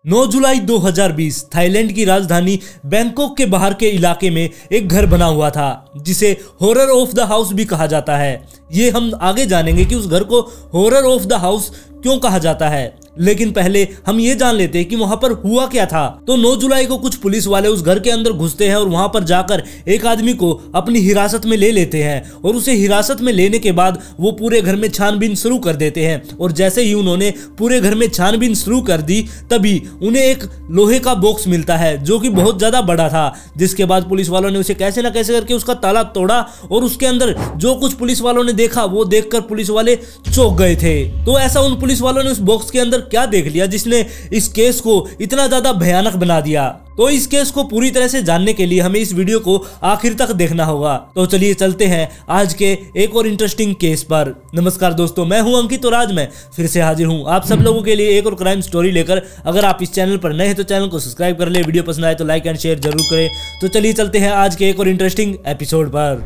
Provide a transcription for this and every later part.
9 जुलाई 2020 Thailand की राजधानी Bangkok के बाहर के इलाके में एक घर बना हुआ था जिसे हॉरर ऑफ द हाउस भी कहा जाता है। ये हम आगे जानेंगे कि उस घर को हॉरर ऑफ द हाउस क्यों कहा जाता है, लेकिन पहले हम ये जान लेते हैं कि वहां पर हुआ क्या था। तो 9 जुलाई को कुछ पुलिस वाले उस घर के अंदर घुसते हैं और वहां पर जाकर एक आदमी को अपनी हिरासत में ले लेते हैं और उसे हिरासत में लेने के बाद वो पूरे घर में छानबीन शुरू कर देते हैं। और जैसे ही उन्होंने पूरे घर में छानबीन शुरू कर दी तभी उन्हें एक लोहे का बॉक्स मिलता है जो कि बहुत ज्यादा बड़ा था, जिसके बाद पुलिस वालों ने उसे कैसे ना कैसे करके उसका ताला तोड़ा और उसके अंदर जो कुछ पुलिस वालों ने देखा वो देखकर पुलिस वाले चौंक गए थे। तो ऐसा उन पुलिस वालों ने उस बॉक्स के अंदर क्या देख लिया जिसने इस केस को इतना ज्यादा भयानक बना दिया। तो इस केस को पूरी तरह से जानने के लिए हमें इस वीडियो को आखिर तक देखना होगा। तो चलिए चलते हैं आज के एक और इंटरेस्टिंग केस पर। नमस्कार दोस्तों, मैं हूं अंकित और आज मैं फिर से हाजिर हूं आप सब लोगों के लिए एक और क्राइम स्टोरी लेकर। अगर आप इस चैनल पर नए हैं तो चैनल को सब्सक्राइब कर ले, वीडियो पसंद आए तो लाइक एंड शेयर जरूर करें। तो चलिए चलते हैं आज के एक और इंटरेस्टिंग एपिसोड पर।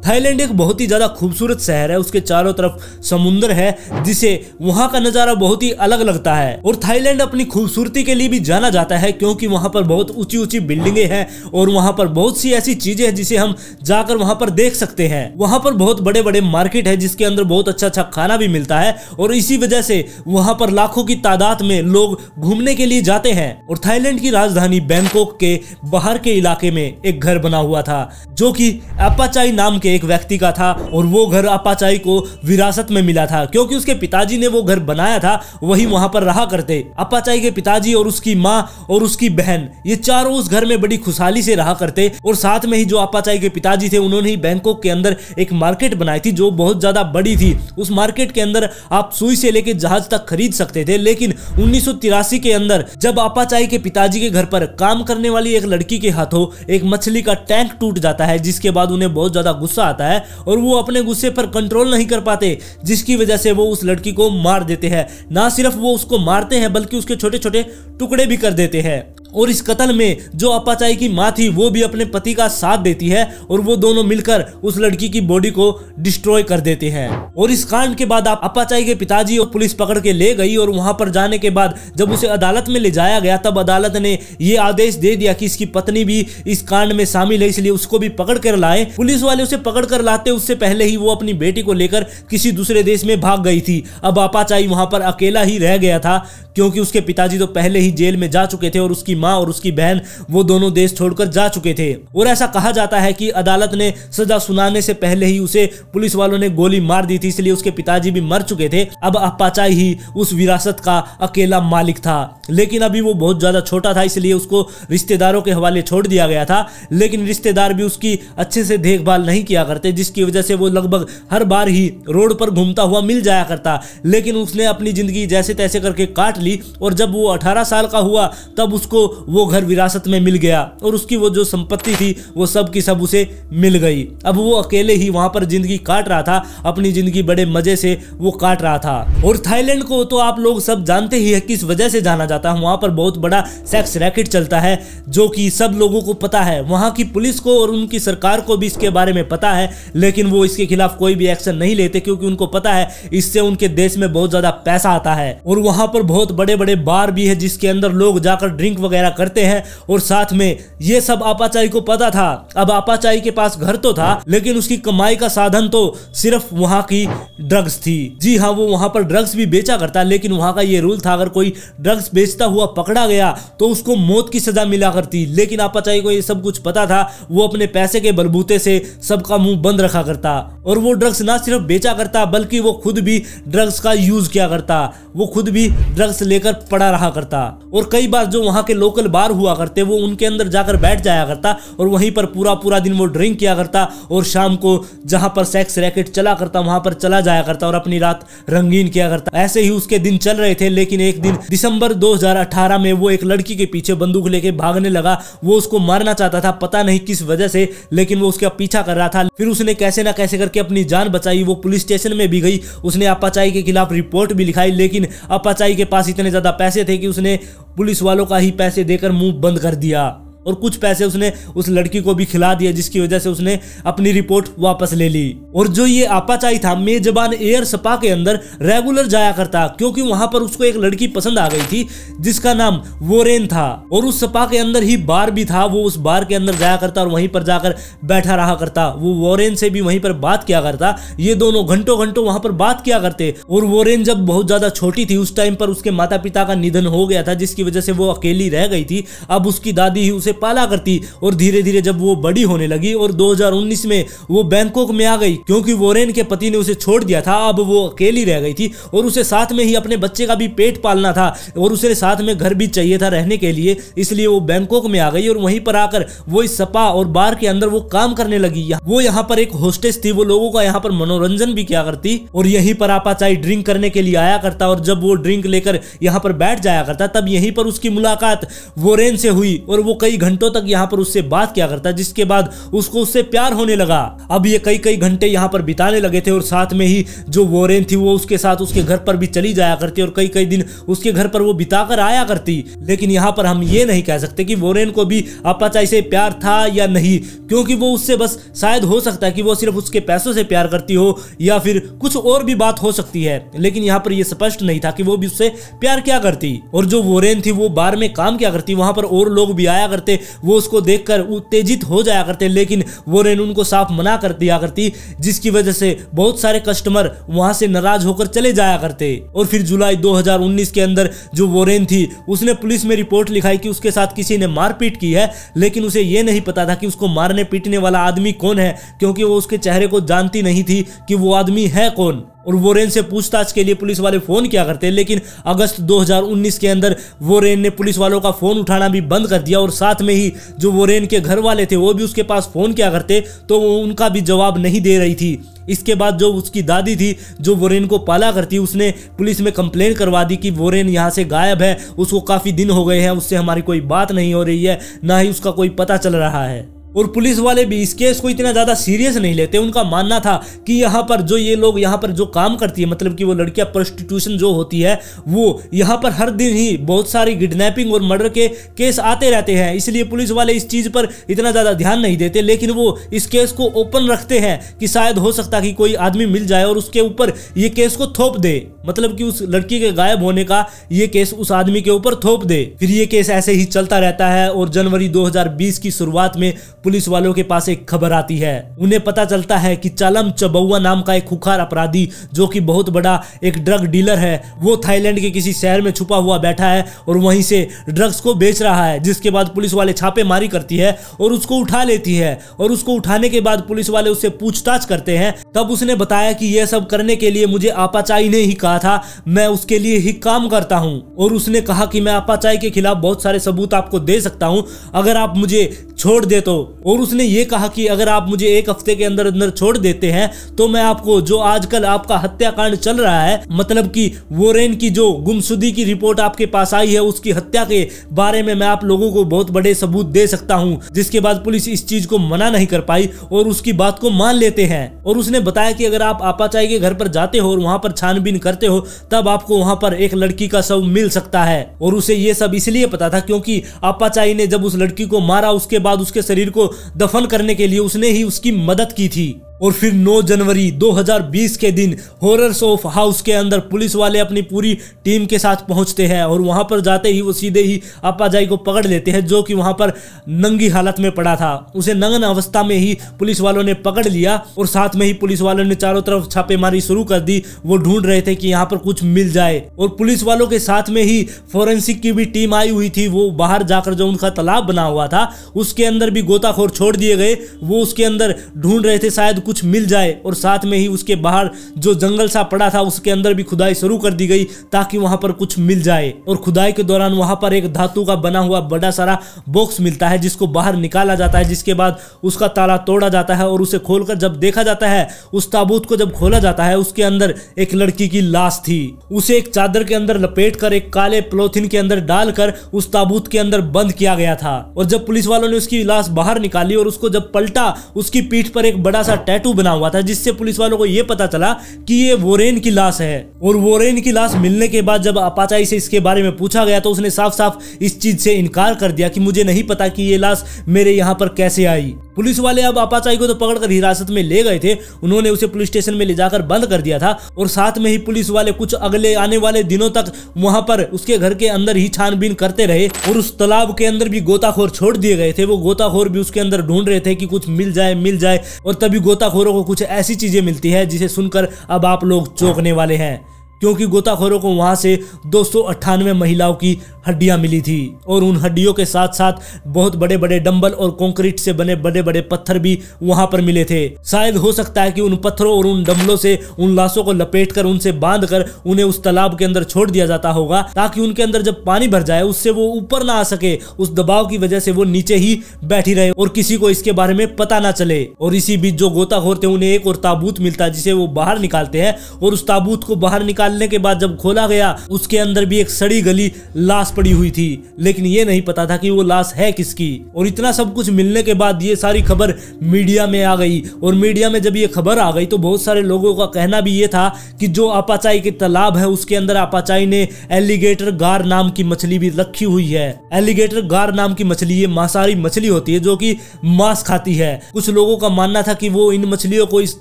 थाईलैंड एक बहुत ही ज्यादा खूबसूरत शहर है, उसके चारों तरफ समुद्र है जिसे वहां का नजारा बहुत ही अलग लगता है। और थाईलैंड अपनी खूबसूरती के लिए भी जाना जाता है क्योंकि वहां पर बहुत ऊंची ऊंची बिल्डिंगें हैं और वहां पर बहुत सी ऐसी चीजें हैं जिसे हम जाकर वहां पर देख सकते हैं। वहां पर बहुत बड़े बड़े मार्केट है जिसके अंदर बहुत अच्छा अच्छा खाना भी मिलता है और इसी वजह से वहां पर लाखों की तादाद में लोग घूमने के लिए जाते हैं। और थाईलैंड की राजधानी बैंकॉक के बाहर के इलाके में एक घर बना हुआ था जो कि अपाचाई नाम के एक व्यक्ति का था और वो घर अपाचाई को विरासत में मिला था क्योंकि उसके पिताजी ने वो घर बनाया था, वही वहां पर रहा करते। अपाचाई के पिताजी और उसकी माँ और उसकी बहन ये चारों उस घर में बड़ी खुशहाली से रहा करते। और साथ में ही जो अपाचाई के पिताजी थे उन्होंने ही बैंकॉक के अंदर एक मार्केट बनाई थी जो बहुत ज्यादा बड़ी थी। उस मार्केट के अंदर आप सुई से लेकर जहाज तक खरीद सकते थे। लेकिन 1983 के अंदर जब अपाचाई के पिताजी के घर पर काम करने वाली एक लड़की के हाथों एक मछली का टैंक टूट जाता है, जिसके बाद उन्हें बहुत ज्यादा गुस्सा आता है और वो अपने गुस्से पर कंट्रोल नहीं कर पाते, जिसकी वजह से वो उस लड़की को मार देते हैं। ना सिर्फ वो उसको मारते हैं बल्कि उसके छोटे छोटे टुकड़े भी कर देते हैं। और इस कत्ल में जो अपाचाई की माँ थी वो भी अपने पति का साथ देती है और वो दोनों मिलकर उस लड़की की बॉडी को डिस्ट्रॉय कर देते हैं। और इस कांड के बाद अपाचाई के पिताजी और पुलिस पकड़ के ले गई और वहां पर जाने के बाद जब उसे अदालत में ले जाया गया तब अदालत ने ये आदेश दे दिया कि इसकी पत्नी भी इस कांड में शामिल है, इसलिए उसको भी पकड़ कर लाए। पुलिस वाले उसे पकड़ कर लाते उससे पहले ही वो अपनी बेटी को लेकर किसी दूसरे देश में भाग गई थी। अब अपाचाई वहां पर अकेला ही रह गया था क्योंकि उसके पिताजी तो पहले ही जेल में जा चुके थे और उसकी माँ और उसकी बहन वो दोनों देश छोड़कर जा चुके थे। और ऐसा कहा जाता है कि अदालत ने सजा सुनाने से पहले ही उसे पुलिस वालों ने गोली मार दी थी, इसलिए उसके पिताजी भी मर चुके थे। अब अपाचाई ही उस विरासत का अकेला मालिक था, लेकिन अभी वो बहुत ज्यादा छोटा था इसलिए उसको रिश्तेदारों के हवाले छोड़ दिया गया था। लेकिन रिश्तेदार भी उसकी अच्छे से देखभाल नहीं किया करते, जिसकी वजह से वो लगभग हर बार ही रोड पर घूमता हुआ मिल जाया करता। लेकिन उसने अपनी जिंदगी जैसे तैसे करके काट ली और जब वो 18 साल का हुआ तब उसको वो घर विरासत में मिल गया और उसकी वो जो संपत्ति थी वो सब की सब उसे मिल गई। अब वो अकेले ही वहां पर जिंदगी काट रहा था, अपनी जिंदगी बड़े मजे से वो काट रहा था। और थाईलैंड को तो आप लोग सब जानते ही है किस वजह से जाना जाता है। वहां पर बहुत बड़ा सेक्स रैकेट चलता है जो कि सब लोगों को पता है। वहां की पुलिस को और उनकी सरकार को भी इसके बारे में पता है, लेकिन वो इसके खिलाफ कोई भी एक्शन नहीं लेते क्योंकि उनको पता है इससे उनके देश में बहुत ज्यादा पैसा आता है। और वहां पर बहुत बड़े बड़े बार भी है जिसके अंदर लोग जाकर ड्रिंक वगैरह करते हैं। और साथ में ये सब अपाचाई को पता था। अब अपाचाई के पास घर तो था लेकिन उसकी कमाई का साधन तो सिर्फ वहां की ड्रग्स थी। जी हाँ, वो वहां पर ड्रग्स भी बेचा करता, लेकिन वहां का ये रूल था अगर कोई ड्रग्स बेचता हुआ पकड़ा गया तो उसको मौत की सजा मिला करती। लेकिन अपाचाई को ये सब कुछ पता था, वो अपने पैसे के बलबूते से सबका मुंह बंद रखा करता और वो ड्रग्स ना सिर्फ बेचा करता बल्कि वो खुद भी ड्रग्स का यूज किया करता, वो खुद भी ड्रग्स लेकर पड़ा रहा करता। और कई बार जो वहां के लोकल बार हुआ करते वो उनके अंदर जाकर बैठ जाया करता और वहीं पर पूरा पूरा दिन वो ड्रिंक किया करता और शाम को जहां पर सेक्स रैकेट चला करता वहां पर चला जाया करता और अपनी रात रंगीन किया करता। ऐसे ही उसके दिन चल रहे थे। लेकिन एक दिन दिसंबर 2018 में वो एक लड़की के पीछे बंदूक लेके भागने लगा। वो उसको मारना चाहता था, पता नहीं किस वजह से, लेकिन वो उसका पीछा कर रहा था। फिर उसने कैसे ना कैसे करके अपनी जान बचाई। वो पुलिस स्टेशन में भी गई, उसने अपाचाई के खिलाफ रिपोर्ट भी लिखाई, लेकिन अपाचाई के पास इतने ज्यादा पैसे थे कि उसने पुलिस वालों का ही पैसे देकर मुंह बंद कर दिया और कुछ पैसे उसने उस लड़की को भी खिला दिया, जिसकी वजह से उसने अपनी रिपोर्ट वापस ले ली। और जो ये आपाचाई था मेजबान एयर स्पा के अंदर रेगुलर जाया करता, क्योंकि वहां पर उसको एक लड़की पसंद आ गई थी जिसका नाम वोरेन था। और उस स्पा के अंदर ही बार भी था, वो उस बार के अंदर जाया करता और वहीं पर जाकर बैठा रहा करता। वो वोरेन से भी वहीं पर बात किया करता, ये दोनों घंटों घंटों वहां पर बात किया करते। और वोरेन जब बहुत ज्यादा छोटी थी, उस टाइम पर उसके माता पिता का निधन हो गया था, जिसकी वजह से वो अकेली रह गई थी। अब उसकी दादी ही उसे पाला करती। और धीरे धीरे जब वो बड़ी होने लगी और 2019 में वो बैंकॉक में आ गई, क्योंकि वोरेन के पति ने उसे छोड़ दिया था, अब वो अकेली रह गई थी और उसे साथ में ही अपने बच्चे का भी पेट पालना था और उसे साथ में घर भी चाहिए था रहने के लिए, इसलिए वो बैंकॉक में आ गई। और वहीं पर आकर वो इस स्पा और बार के अंदर वो काम करने लगी। वो यहाँ पर एक होस्टेस थी, वो लोगों का यहाँ पर मनोरंजन भी किया करती और यहीं पर आपाचाई ड्रिंक करने के लिए आया करता। और जब वो ड्रिंक लेकर यहाँ पर बैठ जाया करता, तब यहीं पर उसकी मुलाकात वोरेन से हुई और वो कई घंटों तक यहाँ पर उससे बात किया करता, जिसके बाद उसको उससे प्यार होने लगा। अब ये कई घंटे यहाँ पर बिताने लगे थे और साथ में ही जो वोरेन थी वो उसके साथ उसके घर पर भी चली जाया करती और कई दिन उसके घर पर वो बिताकर आया करती। लेकिन यहाँ पर हम ये नहीं कह सकते कि वोरेन को भी आपाचाई से प्यार था या नहीं, क्योंकि वो उससे बस शायद हो सकता है कि वो सिर्फ उसके पैसों से प्यार करती हो या फिर कुछ और भी बात हो सकती है। लेकिन यहाँ पर ये स्पष्ट नहीं था कि वो भी उससे प्यार क्या करती। और जो वोरेन थी वो बार में काम क्या करती, वहां पर और लोग भी आया करते, वो उसको देखकर उत्तेजित हो जाया करते, लेकिन वोरेन उनको साफ मना कर दिया करती, जिसकी वजह से बहुत सारे कस्टमर वहां से नाराज होकर चले जाया करते। और फिर जुलाई 2019 के अंदर जो वोरेन थी उसने पुलिस में रिपोर्ट लिखाई कि उसके साथ किसी ने मारपीट की है, लेकिन उसे यह नहीं पता था कि उसको मारने पीटने वाला आदमी कौन है, क्योंकि वो उसके चेहरे को जानती नहीं थी कि वो आदमी है कौन। और वोरेन से पूछताछ के लिए पुलिस वाले फोन किया करते, लेकिन अगस्त 2019 के अंदर वोरेन ने पुलिस वालों का फोन उठाना भी बंद कर दिया। और साथ में ही जो वोरेन के घर वाले थे वो भी उसके पास फोन किया करते, तो वो उनका भी जवाब नहीं दे रही थी। इसके बाद जो उसकी दादी थी जो वोरेन को पाला करती, उसने पुलिस में कंप्लेन करवा दी कि वोरेन यहाँ से गायब है, उसको काफी दिन हो गए हैं, उससे हमारी कोई बात नहीं हो रही है, ना ही उसका कोई पता चल रहा है। और पुलिस वाले भी इस केस को इतना ज्यादा सीरियस नहीं लेते। उनका मानना था कि यहाँ पर जो ये लोग यहाँ पर जो काम करती है, मतलब कि वो लड़कियां प्रोस्टिट्यूशन जो होती है, वो यहाँ पर हर दिन ही बहुत सारी किडनैपिंग और मर्डर के केस आते रहते हैं, इसलिए पुलिस वाले इस चीज पर इतना ज्यादा ध्यान नहीं देते। लेकिन वो इस केस को ओपन रखते हैं कि शायद हो सकता कि कोई आदमी मिल जाए और उसके ऊपर ये केस को थोप दे, मतलब कि उस लड़की के गायब होने का ये केस उस आदमी के ऊपर थोप दे। फिर ये केस ऐसे ही चलता रहता है और जनवरी 2020 की शुरुआत में पुलिस वालों के पास एक खबर आती है। उन्हें पता चलता है कि चालम चबौआ नाम का एक खुखार अपराधी, जो कि बहुत बड़ा एक ड्रग डीलर है, वो थाईलैंड के किसी शहर में छुपा हुआ बैठा है और वहीं से ड्रग्स को बेच रहा है। जिसके बाद पुलिस वाले छापेमारी करती है और उसको उठा लेती है। और उसको उठाने के बाद पुलिस वाले उससे पूछताछ करते हैं, तब उसने बताया कि यह सब करने के लिए मुझे आपाचाई ने ही कहा था, मैं उसके लिए ही काम करता हूं। और उसने कहा कि मैं आपाचाई के खिलाफ बहुत सारे सबूत आपको दे सकता हूं अगर आप मुझे छोड़ दे तो। और उसने ये कहा कि अगर आप मुझे एक हफ्ते के अंदर अंदर छोड़ देते हैं तो मैं आपको जो आजकल आपका हत्याकांड चल रहा है, मतलब कि वोरेन की जो गुमशुदगी की रिपोर्ट आपके पास आई है, उसकी हत्या के बारे में मैं आप लोगों को बहुत बड़े सबूत दे सकता हूं। जिसके बाद पुलिस इस चीज को मना नहीं कर पाई और उसकी बात को मान लेते हैं। और उसने बताया कि अगर आप आपाचाई के घर पर जाते हो और वहां पर छानबीन करते हो, तब आपको वहां पर एक लड़की का शव मिल सकता है। और उसे ये सब इसलिए पता था क्योंकि आपाचाई ने जब उस लड़की को मारा, उसके बाद उसके शरीर को दफन करने के लिए उसने ही उसकी मदद की थी। और फिर 9 जनवरी 2020 के दिन हॉरर्स ऑफ हाउस के अंदर पुलिस वाले अपनी पूरी टीम के साथ पहुंचते हैं और वहां पर जाते ही वो सीधे ही आपाचाई को पकड़ लेते हैं, जो कि वहां पर नंगी हालत में पड़ा था। उसे नग्न अवस्था में ही पुलिस वालों ने पकड़ लिया और साथ में ही पुलिस वालों ने चारों तरफ छापेमारी शुरू कर दी। वो ढूंढ रहे थे कि यहाँ पर कुछ मिल जाए। और पुलिस वालों के साथ में ही फोरेंसिक की भी टीम आई हुई थी। वो बाहर जाकर जो उनका तालाब बना हुआ था उसके अंदर भी गोताखोर छोड़ दिए गए, वो उसके अंदर ढूंढ रहे थे शायद कुछ मिल जाए। और साथ में ही उसके बाहर जो जंगल सा पड़ा था उसके अंदर भी खुदाई शुरू कर दी गई ताकि वहां पर कुछ मिल जाए। और खुदाई के दौरान वहां पर एक धातु का बना हुआ बड़ा सारा बॉक्स मिलता है, जिसको बाहर निकाला जाता है, जिसके बाद उसका ताला तोड़ा जाता है और उसे खोलकर जब देखा जाता है, उस ताबूत को जब खोला जाता है, उसके अंदर एक लड़की की लाश थी। उसे एक चादर के अंदर लपेटकर एक काले पॉलीथिन के अंदर डालकर उस ताबूत के अंदर बंद किया गया था। और जब पुलिस वालों ने उसकी लाश बाहर निकाली और उसको जब पलटा, उसकी पीठ पर एक बड़ा सा टैटू बना हुआ था, जिससे पुलिस वालों को यह पता चला कि ये वोरेन की लाश है। और वोरेन की लाश मिलने के बाद जब आपाचाई से इसके बारे में पूछा गया तो उसने साफ साफ इस चीज से इनकार कर दिया कि मुझे नहीं पता कि ये लाश मेरे यहाँ पर कैसे आई। पुलिस वाले अब आपाचाई को तो पकड़कर हिरासत में ले गए थे, उन्होंने उसे पुलिस स्टेशन में ले जाकर बंद कर दिया था और साथ में ही पुलिस वाले कुछ अगले आने वाले दिनों तक वहां पर उसके घर के अंदर ही छानबीन करते रहे और उस तालाब के अंदर भी गोताखोर छोड़ दिए गए थे। वो गोताखोर भी उसके अंदर ढूंढ रहे थे कि कुछ मिल जाए और तभी गोताखोरों को कुछ ऐसी चीजें मिलती है जिसे सुनकर अब आप लोग चौंकने वाले हैं, क्योंकि गोताखोरों को वहां से 298 महिलाओं की हड्डियां मिली थी और उन हड्डियों के साथ साथ बहुत बड़े बड़े डंबल और कंक्रीट से बने बड़े बड़े पत्थर भी वहां पर मिले थे। शायद हो सकता है कि उन पत्थरों और उन डंबलों से उन लाशों को लपेटकर उनसे बांधकर उन्हें उस तालाब के अंदर छोड़ दिया जाता होगा, ताकि उनके अंदर जब पानी भर जाए उससे वो ऊपर ना आ सके, उस दबाव की वजह से वो नीचे ही बैठी रहे और किसी को इसके बारे में पता ना चले। और इसी बीच जो गोताखोर थे उन्हें एक और ताबूत मिलता है जिसे वो बाहर निकालते हैं और उस ताबूत को बाहर निकालने के बाद जब खोला गया उसके अंदर भी एक सड़ी गली लाश पड़ी हुई थी, लेकिन ये नहीं पता था कि वो लाश है किसकी। और इतना सब कुछ मिलने के बाद ये सारी खबर मीडिया में आ गई और मीडिया में जब ये खबर आ गई तो बहुत सारे लोगों का कहना भी ये था कि जो आपाचाई के तालाब है उसके अंदर आपाचाई ने एलिगेटर गार नाम की मछली भी रखी हुई है। एलिगेटर गार नाम की मछली ये मांसाहारी मछली होती है जो कि मांस खाती है। कुछ लोगों का मानना था कि वो इन मछलियों को इस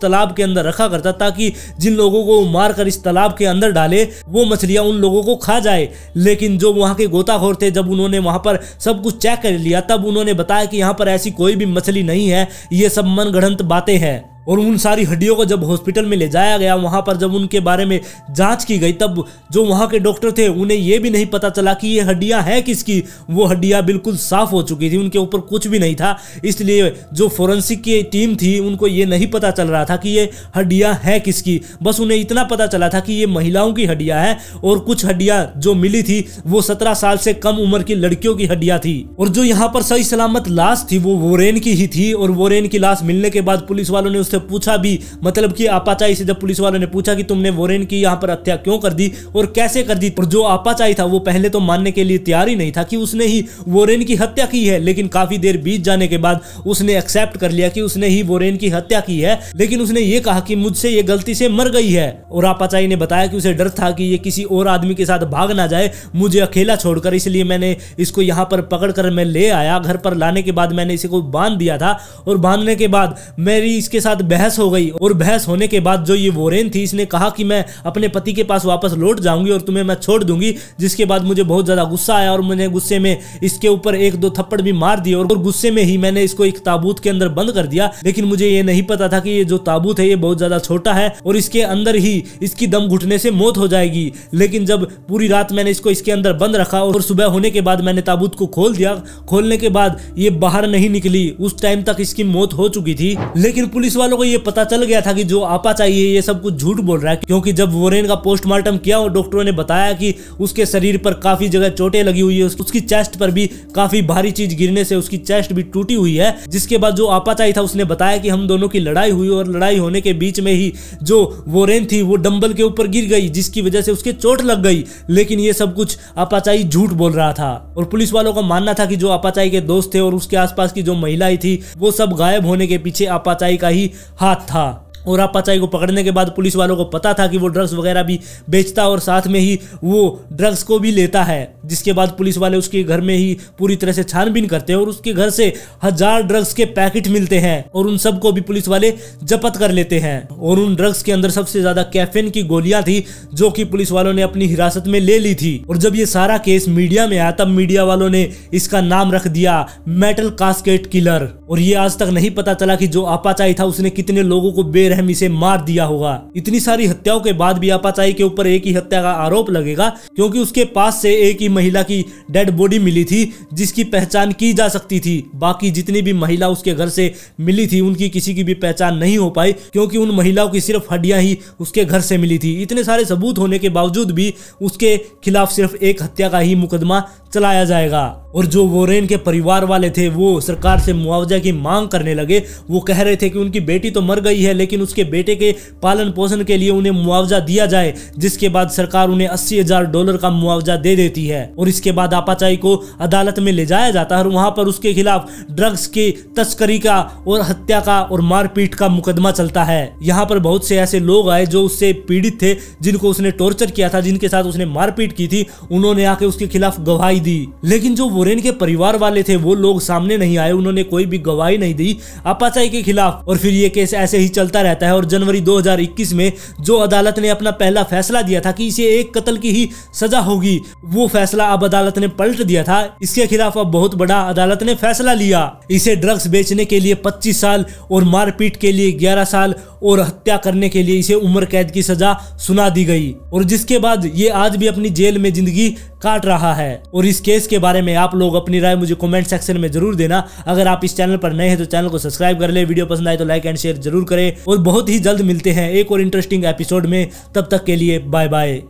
तालाब के अंदर रखा करता ताकि जिन लोगों को मारकर इस तालाब के अंदर डाले वो मछलियां उन लोगों को खा जाए। लेकिन जो वहां के गोताखोर थे जब उन्होंने वहां पर सब कुछ चेक कर लिया तब उन्होंने बताया कि यहां पर ऐसी कोई भी मछली नहीं है, ये सब मनगढ़ंत बातें हैं। और उन सारी हड्डियों को जब हॉस्पिटल में ले जाया गया, वहां पर जब उनके बारे में जांच की गई तब जो वहां के डॉक्टर थे उन्हें यह भी नहीं पता चला कि ये हड्डियां हैं किसकी। वो हड्डियां बिल्कुल साफ हो चुकी थी, उनके ऊपर कुछ भी नहीं था, इसलिए जो फोरेंसिक की टीम थी उनको ये नहीं पता चल रहा था कि ये हड्डियां हैं किसकी। बस उन्हें इतना पता चला था कि ये महिलाओं की हड्डियां हैं और कुछ हड्डियां जो मिली थी वो 17 साल से कम उम्र की लड़कियों की हड्डियां थी। और जो यहाँ पर सही सलामत लाश थी वो वोरेन की ही थी। और वोरेन की लाश मिलने के बाद पुलिस वालों ने पूछा भी, मतलब कि आपाचाई से जब पुलिस वालों ने पूछा कि तुमने वोरेन की यहाँ पर हत्या क्यों कर दी और कैसे कर दी, और जो आपाचाई था वो पहले तो मानने के लिए तैयार ही नहीं था कि उसने ही वोरेन की हत्या की है। लेकिन काफी देर बीत जाने के बाद उसने एक्सेप्ट कर लिया कि उसने ही वोरेन की हत्या की है, लेकिन उसने ये कहा कि मुझसे ये गलती से मर गई है। और आपाचाई ने बताया कि उसे डर था कि ये किसी और आदमी के साथ भाग ना जाए मुझे अकेला छोड़कर, इसलिए मैंने इसको यहाँ पर पकड़कर मैं ले आया। घर पर लाने के बाद मैंने इसे को बांध दिया था और बांधने के बाद मेरी इसके साथ बहस हो गई और बहस होने के बाद जो ये वोरेन थी इसने कहा कि मैं अपने पति के पास वापस लौट जाऊंगी और तुम्हें मैं छोड़ दूंगी, जिसके बाद मुझे बहुत ज्यादा गुस्सा आया और मैंने गुस्से में इसके ऊपर 1-2 थप्पड़ भी मार दिए और गुस्से में ही मैंने इसको एक ताबूत के अंदर बंद कर दिया। लेकिन मुझे ये नहीं पता था कि ये जो ताबूत है ये बहुत ज्यादा छोटा है और इसके अंदर ही इसकी दम घुटने से मौत हो जाएगी। लेकिन जब पूरी रात मैंने इसको इसके अंदर बंद रखा और सुबह होने के बाद मैंने ताबूत को खोल दिया, खोलने के बाद ये बाहर नहीं निकली, उस टाइम तक इसकी मौत हो चुकी थी। लेकिन पुलिस वालों को ये पता चल गया था कि जो आपाचाई है ये सब कुछ झूठ बोल रहा है, क्योंकि जब वोरेन का पोस्टमार्टम किया और डॉक्टरों ने बताया कि उसके शरीर पर काफी जगह चोटें लगी हुई है, उसकी चेस्ट पर भी काफी भारी चीज गिरने से उसकी चेस्ट भी टूटी हुई है। जिसके बाद जो आपाचाई था उसने बताया कि हम दोनों की लड़ाई हुई और लड़ाई होने के बीच में ही जो वोरेन थी वो डंबल के ऊपर गिर गई, जिसकी वजह से उसके चोट लग गई। लेकिन ये सब कुछ आपाचाई झूठ बोल रहा था और पुलिस वालों का मानना था कि जो आपाचाई के दोस्त थे और उसके आसपास की जो महिलाएं थी वो सब गायब होने के पीछे आपाचाई का ही हाथ था। और आपाचाई को पकड़ने के बाद पुलिस वालों को पता था कि वो ड्रग्स वगैरह भी बेचता और साथ में ही वो ड्रग्स को भी लेता है। जिसके बाद पुलिस वाले उसके घर में ही पूरी तरह से छानबीन करते हैं और उसके घर से 1000 ड्रग्स के पैकेट मिलते हैं और उन सबको भी पुलिस वाले जब्त कर लेते हैं। और उन ड्रग्स के अंदर सबसे ज्यादा कैफीन की गोलियां थी जो कि पुलिस वालों ने अपनी हिरासत में ले ली थी। और जब ये सारा केस मीडिया में आया तब मीडिया वालों ने इसका नाम रख दिया मेटल कास्केट किलर। और ये आज तक नहीं पता चला कि जो आपाचाई था उसने कितने लोगों को बेरहमी से मार दिया होगा। इतनी सारी हत्याओं के बाद भी आपाचाई के ऊपर एक ही हत्या का आरोप लगेगा, क्योंकि उसके पास से एक ही महिला की डेड बॉडी मिली थी जिसकी पहचान की जा सकती थी। बाकी जितनी भी महिला उसके घर से मिली थी उनकी किसी की भी पहचान नहीं हो पाई, क्योंकि उन महिलाओं की सिर्फ हड्डियां ही उसके घर से मिली थी। इतने सारे सबूत होने के बावजूद भी उसके खिलाफ सिर्फ एक हत्या का ही मुकदमा चलाया जाएगा। और जो वोरेन के परिवार वाले थे वो सरकार से मुआवजा की मांग करने लगे। वो कह रहे थे कि उनकी बेटी तो मर गई है, लेकिन उसके बेटे के पालन पोषण के लिए उन्हें मुआवजा दिया जाए, जिसके बाद सरकार उन्हें $80,000 का मुआवजा दे देती है। और इसके बाद आपाचाई को अदालत में ले जाया जाता है और वहां पर उसके खिलाफ ड्रग्स की तस्करी का और हत्या का और मारपीट का मुकदमा चलता है। यहाँ पर बहुत से ऐसे लोग आए जो उससे पीड़ित थे, जिनको उसने टॉर्चर किया था, जिनके साथ उसने मारपीट की थी, उन्होंने आके उसके खिलाफ गवाही दी। लेकिन जो वोरेन के परिवार वाले थे वो लोग सामने नहीं आए, उन्होंने कोई भी गवाही नहीं दी आपाचाई के खिलाफ। और फिर ये केस ऐसे ही चलता रहता है। और जनवरी 2021 में जो अदालत ने अपना पहला फैसला दिया था कि इसे एक कत्ल की ही सजा होगी, वो फैसला अब अदालत ने पलट दिया था। इसके खिलाफ अब बहुत बड़ा अदालत ने फैसला लिया। इसे ड्रग्स बेचने के लिए 25 साल और मारपीट के लिए 11 साल और हत्या करने के लिए इसे उम्र कैद की सजा सुना दी गई। और जिसके बाद ये आज भी अपनी जेल में जिंदगी काट रहा है। और इस केस के बारे में आप लोग अपनी राय मुझे कमेंट सेक्शन में जरूर देना। अगर आप इस चैनल पर नए हैं तो चैनल को सब्सक्राइब कर ले, वीडियो पसंद आए तो लाइक एंड शेयर जरूर करें। और बहुत ही जल्द मिलते हैं एक और इंटरेस्टिंग एपिसोड में। तब तक के लिए बाय बाय।